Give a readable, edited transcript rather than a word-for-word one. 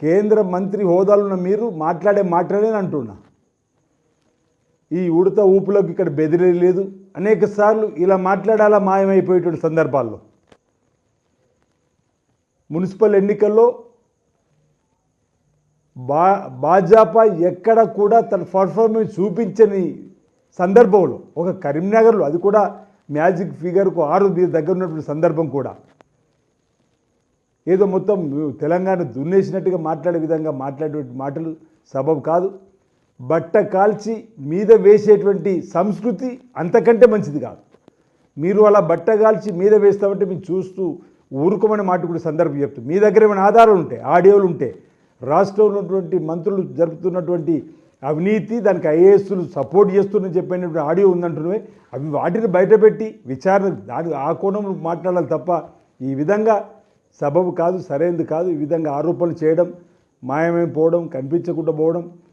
కేంద్ర మంత్రి హోదాలో ఉన్న మీరు మాట్లాడే మాటలనే అంటున్నా. ఈ ఉడత ఊపులోకి ఇక్కడ బెదిరే లేదు. అనేక సార్లు ఇలా మాట్లాడాలా మాయమైపోయేటువంటి సందర్భాల్లో మున్సిపల్ ఎన్నికల్లో భాజపా ఎక్కడ కూడా తన పర్ఫార్మెన్స్ చూపించని సందర్భంలో ఒక కరీంనగర్లో, అది కూడా మ్యాజిక్ ఫిగర్కు 6 మీద దగ్గర ఉన్నటువంటి సందర్భం కూడా ఏదో మొత్తం తెలంగాణ దున్నేసినట్టుగా మాట్లాడే విధంగా మాట్లాడే మాటలు సబబు కాదు. బట్ట కాల్చి మీద వేసేటువంటి సంస్కృతి అంతకంటే మంచిది కాదు. మీరు అలా బట్ట కాల్చి మీద వేస్తామంటే మేము చూస్తూ ఊరుకోమని మాట కూడా సందర్భం చెప్తాం. మీ దగ్గర ఏమైనా ఆధారాలు ఉంటే, ఆడియోలు ఉంటే, రాష్ట్రంలో ఉన్నటువంటి మంత్రులు జరుపుతున్నటువంటి అవినీతి, దానికి ఐఏఎస్లు సపోర్ట్ చేస్తున్నని చెప్పినటువంటి ఆడియో ఉందంటున్నవే, అవి వాటిని బయటపెట్టి విచారణ ఆ కోణంలో మాట్లాడాలి తప్ప ఈ విధంగా సబబు కాదు, సరైనది కాదు. ఈ విధంగా ఆరోపణలు చేయడం, మాయమైపోవడం, కనిపించకుండా పోవడం